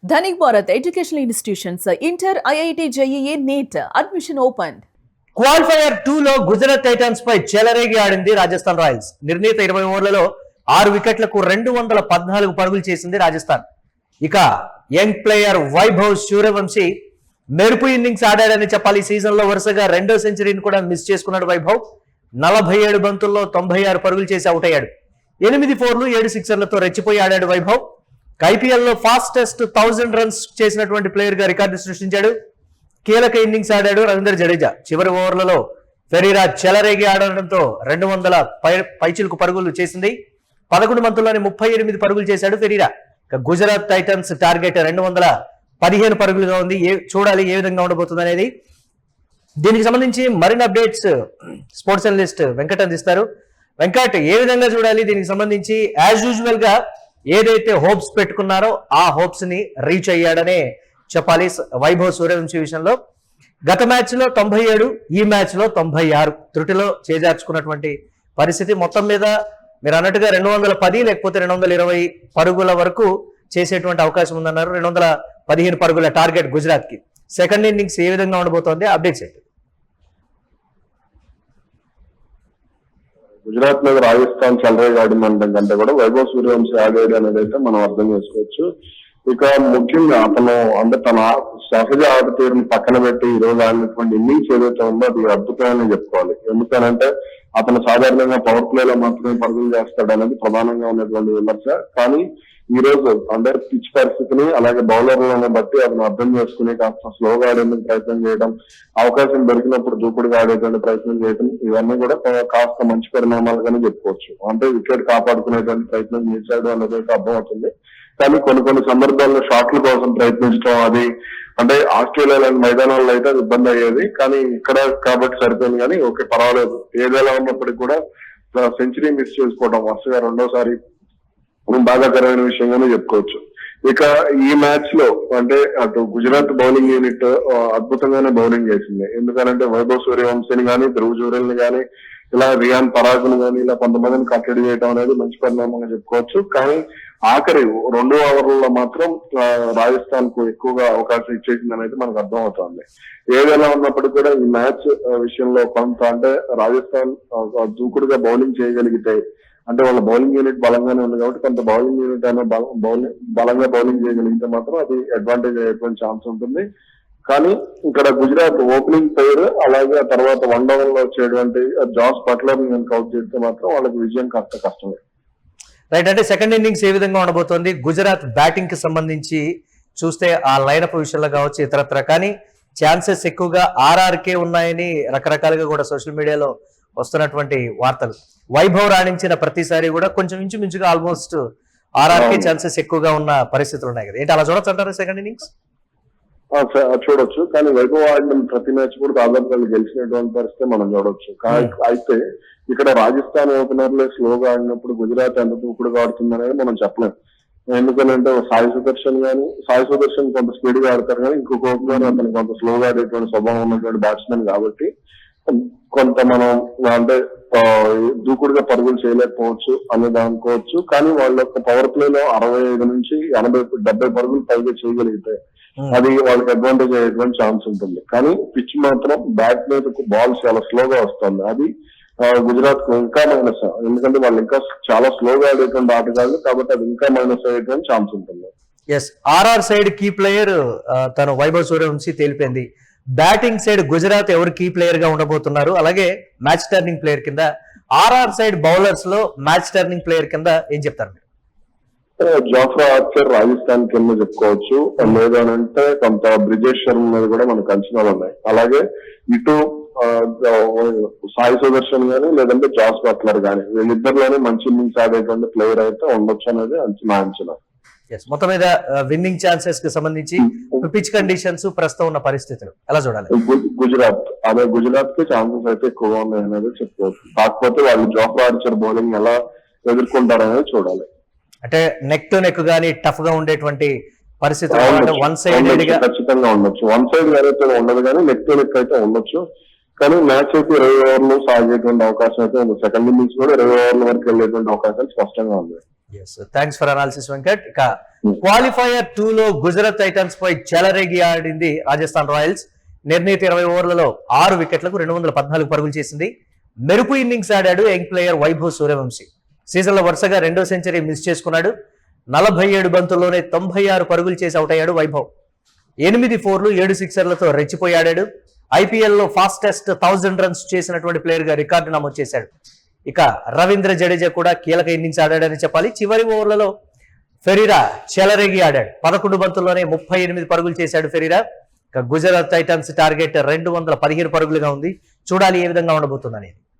Dhanik Bharat Educational Institutions, Inter, IIT, JEE, NEET, admission opened. Qualifier 2 లో Gujarat Titans పై చెలరేగి ఆడింది Rajasthan Royals. నిర్ణీత 20 ఓవర్లలో 6 వికెట్లకు 214 పరుగులు చేసింది రాజస్థాన్. ఇక యంగ్ ప్లేయర్ వైభవ్ సూర్యవంశీ మెరుపు ఇన్నింగ్స్ ఆడాడని చెప్పాలి. సీజన్ లో వరుసగా 2వ సెంచరీని కూడా మిస్ చేసుకున్నాడు వైభవ్. 47 బంతుల్లో 96 పరుగులు చేసి అవుట్ అయ్యాడు. 8 4లు 7 సిక్సర్లతో రెచ్చిపోయి ఆడాడు వైభవ్. ఐపీఎల్ లో ఫాస్టెస్ట్ 1000 రన్స్ చేసినటువంటి ప్లేయర్ గా రికార్డు సృష్టించాడు. కీలక ఇన్నింగ్స్ ఆడాడు రవీంద్ర జడేజా. చివరి ఓవర్లలో ఫెరీరా చెలరేగి ఆడడంతో 200 పైచిలకు పరుగులు చేసింది. 11 బంతుల్లోనే 38 పరుగులు చేశాడు ఫెరీరా. గుజరాత్ టైటన్స్ టార్గెట్ 215 పరుగులుగా ఉంది. చూడాలి ఏ విధంగా ఉండబోతుంది అనేది. దీనికి సంబంధించి మరిన్ని అప్డేట్స్ స్పోర్ట్స్ అనలిస్ట్ వెంకట్ అందిస్తారు. వెంకట్, ఏ విధంగా చూడాలి దీనికి సంబంధించి? యాజ్ యూజువల్ గా ఏదైతే హోప్స్ పెట్టుకున్నారో ఆ హోప్స్ ని రీచ్ అయ్యాడనే చెప్పాలి. వైభవ్ సూర్యవంశీ విషయంలో గత మ్యాచ్ లో 97, ఈ మ్యాచ్ లో 96 త్రుటిలో చేజార్చుకున్నటువంటి పరిస్థితి. మొత్తం మీద మీరు అన్నట్టుగా 210 లేకపోతే 220 పరుగుల వరకు చేసేటువంటి అవకాశం ఉందన్నారు. 215 పరుగుల టార్గెట్ గుజరాత్ కి. సెకండ్ ఇన్నింగ్స్ ఏ విధంగా ఉండబోతోంది? అప్డేట్స్ ఏంటి? గుజరాత్ మీద రాజస్థాన్ చెలరేగి ఆడిందంటే కంటే కూడా వైభవ్ సూర్యవంశీ ఆడాడు అనేది అయితే మనం అర్థం చేసుకోవచ్చు. ఇక ముఖ్యంగా అతను అంటే తన సహజ ఆట తీరుని పక్కన పెట్టి ఈ రోజు ఆడినటువంటి ఇన్నింగ్స్ ఏదైతే ఉందో అది అద్భుతమని చెప్పుకోవాలి. ఎందుకనంటే అతను సాధారణంగా పవర్ ప్లేలో మాత్రమే పరుగులు చేస్తాడు అనేది ప్రధానంగా ఉన్నటువంటి విమర్శ. కానీ ఈ రోజు అంటే పిచ్ పరిస్థితిని అలాగే బౌలర్లను బట్టి అతను అర్థం చేసుకుని కాస్త స్లోగా ఆడేందుకు ప్రయత్నం చేయడం, అవకాశం దొరికినప్పుడు దూకుడుగా ఆడేటువంటి ప్రయత్నం చేయడం, ఇవన్నీ కూడా కాస్త మంచి పరిణామాలుగానే చెప్పుకోవచ్చు. అంటే వికెట్ కాపాడుకునేటువంటి ప్రయత్నం చేశాడు అనేది అయితే అర్థమవుతుంది. కానీ కొన్ని సందర్భాల్లో షాట్ల కోసం ప్రయత్నించడం అది అంటే ఆస్ట్రేలియా లాంటి మైదానాల్లో అయితే అది ఇబ్బంది అయ్యేది. కానీ ఇక్కడ కాబట్టి సరిపోయింది. కానీ ఓకే, పర్వాలేదు. ఏదైనా ఉన్నప్పటికీ కూడా సెంచరీ మిస్ చేసుకోవడం వరుసగా 2వసారి బాధాకరమైన విషయంగానే చెప్పుకోవచ్చు. ఇక ఈ మ్యాచ్ లో అంటే అటు గుజరాత్ బౌలింగ్ యూనిట్ అద్భుతంగానే బౌలింగ్ చేసింది. ఎందుకంటే వైభవ్ సూర్యవంశీని కానీ, ధ్రువ్ జురేల్ని కానీ, ఇలా రియాన్ పరాగ్ను కానీ ఇలా కొంతమందిని కట్టడి చేయడం అనేది మంచి పరిణామంగా చెప్పుకోవచ్చు. కానీ ఆఖరి 2 ఓవర్లలో మాత్రం రాజస్థాన్ కు ఎక్కువగా అవకాశం ఇచ్చేసింది అనేది మనకు అర్థం అవుతుంది. ఏదైనా ఉన్నప్పటికీ కూడా ఈ మ్యాచ్ విషయంలో కొంత అంటే రాజస్థాన్ దూకుడుగా బౌలింగ్ చేయగలిగితే, అంటే వాళ్ళ బౌలింగ్ యూనిట్ బలంగానే ఉంది కాబట్టి కొంత బౌలింగ్ యూనిట్ అయినా బలంగా బౌలింగ్ చేయగలిగితే మాత్రం అది అడ్వాంటేజ్ అయ్యేటువంటి ఛాన్స్ ఉంటుంది. కానీ ఇక్కడ గుజరాత్ ఓపెనింగ్ ప్లేయర్ అలాగే ఆ తర్వాత 1 డౌన్ లో వచ్చేటువంటి జాస్ బట్లర్ ని అవుట్ చేస్తే మాత్రం వాళ్ళకి విజయం కాస్త కష్టమే. రైట్. అంటే సెకండ్ ఇన్నింగ్స్ ఏ విధంగా ఉండబోతోంది? గుజరాత్ బ్యాటింగ్ కి సంబంధించి చూస్తే ఆ లైనప్ విషయంలో కావచ్చు ఇతరత్ర, కానీ ఛాన్సెస్ ఎక్కువగా ఆర్ఆర్కే ఉన్నాయని రకరకాలుగా కూడా సోషల్ మీడియాలో వస్తున్నటువంటి వార్తలు. వైభవ్ రాణించిన ప్రతిసారి కూడా కొంచెం ఇంచుమించుగా ఆల్మోస్ట్ ఆర్ఆర్కే ఛాన్సెస్ ఎక్కువగా ఉన్న పరిస్థితులు ఉన్నాయి కదా. ఏంటి అలా చూడొచ్చు అంటారు సెకండ్ ఇన్నింగ్స్? చూడొచ్చు. కానీ వైభవ్ ఆడిన ప్రతి మ్యాచ్ కూడా దాదాపు గెలిచినటువంటి పరిస్థితి మనం చూడొచ్చు. అయితే ఇక్కడ రాజస్థాన్ ఓపెనర్లే స్లోగా ఆడినప్పుడు గుజరాత్ ఎంత దూకుడుగా ఆడుతుంది అనేది మనం చెప్పలేం. ఎందుకంటే సాయి సుదర్శన్ కొంత స్పీడ్ గా ఆడతారు, కానీ ఇంకొక ఓపెనర్ అతను కొంత స్లోగా ఆడేటువంటి స్వభావం ఉన్నటువంటి బ్యాట్స్మెన్ కాబట్టి కొంత మనం అంటే దూకుడుగా పరుగులు చేయలేకపోవచ్చు అనేది అనుకోవచ్చు. కానీ వాళ్ళ యొక్క పవర్ ప్లేలో 65 నుంచి 80-70 పరుగులు పైగా చేయగలిగితే అది వాళ్ళకి అడ్వాంటేజ్ అయ్యేటువంటి ఛాన్స్ ఉంటుంది. కానీ పిచ్ మాత్రం బ్యాట్ మీద బాల్ చాలా స్లోగా వస్తుంది. అది గుజరాత్ కు ఇంకా మైనస్. ఎందుకంటే వాళ్ళు ఇంకా చాలా స్లోగా ఆడేటువంటి ఆటగాళ్ళు కాబట్టి అది ఇంకా మైనస్ అయ్యేటువంటి ఛాన్స్ ఉంటుంది. Yes, RR side key player తను వైభవ్ సూర్యవంశీ తేలిపోయింది. బ్యాటింగ్ సైడ్ గుజరాత్ ఎవరు కీ ప్లేయర్ గా ఉండబోతున్నారు? అలాగే మ్యాచ్ టర్నింగ్ ప్లేయర్ కింద ఆర్ఆర్ సైడ్ బౌలర్స్ లో మ్యాచ్ టర్నింగ్ ప్లేయర్ కింద ఏం చెప్తారు మీరు? జాఫ్రా ఆర్చర్ రాజస్థాన్ కింద చెప్పుకోవచ్చు. లేదనంటే కొంత బ్రిజేష్ శర్మ మీద కూడా మనకు అంచనాలు ఉన్నాయి. అలాగే ఇటు సాయి సుదర్శన్ గానీ లేదంటే జాస్ బట్లర్ గానీ వీళ్ళిద్దరిలోనే మంచి ఇన్నింగ్స్ ఆడేటువంటి ప్లేయర్ అయితే ఉండొచ్చు అనేది నా అంచనా. మొత్తం మీద విన్నింగ్ ఛాన్సెస్ కి సంబంధించి పిచ్ కండిషన్స్ ప్రస్తుతం ఉన్న పరిస్థితులు ఎలా చూడాలి? గుజరాత్ కి ఛాన్సెస్ అయితే ఎక్కువగా ఉన్నాయి అనేది చెప్పుకోవచ్చు. కాకపోతే వాళ్ళు జాఫ్రా ఆర్చర్ బౌలింగ్ ఎలా ఎదుర్కొంటారనేది చూడాలి. అంటే నెక్ టు నెక్ గానీ టఫ్ గా ఉండేటువంటి పరిస్థితులు వన్ సైడ్ ఖచ్చితంగా ఉండొచ్చు. వన్ సైడ్ అయితే ఉండదు కానీ నెక్ టు నెక్ అయితే ఉండొచ్చు. కానీ మ్యాచ్ అయితే 20 ఓవర్లు సాగేటువంటి అవకాశం అయితే ఉంది. సెకండ్ ఇన్నింగ్స్ కూడా 20 ఓవర్ల వరకు వెళ్ళేటువంటి అవకాశాలు స్పష్టంగా ఉంది. Thanks for analysis Venkat. ఇక క్వాలిఫైయర్ 2 లో గుజరాత్ టైటన్స్ పై చెలరేగి ఆడింది రాజస్థాన్ రాయల్స్. నిర్ణీత 20 ఓవర్లలో 6 వికెట్లకు 214 పరుగులు చేసింది. మెరుపు ఇన్నింగ్స్ ఆడాడు young player Vaibhav Suryavanshi. Season లో వరుసగా 2వ సెంచరీ మిస్ చేసుకున్నాడు. 47 బంతుల్లోనే 96 పరుగులు చేసి అవుట్ అయ్యాడు వైభవ్. 8 4లు 7 సిక్సర్లతో రెచ్చిపోయాడాడు. IPL లో ఫాస్టెస్ట్ 1000 రన్స్ చేసినటువంటి ప్లేయర్ గా రికార్డు నమోదు చేశాడు. ఇక రవీంద్ర జడేజా కూడా కీలక ఇన్నింగ్స్ ఆడాడని చెప్పాలి. చివరి ఓవర్లలో ఫెరీరా చెలరేగి ఆడాడు. 11 బంతుల్లోనే 38 పరుగులు చేశాడు ఫెరీరా. ఇక గుజరాత్ టైటన్స్ టార్గెట్ 215 పరుగులుగా ఉంది. చూడాలి ఏ విధంగా ఉండబోతుందనేది.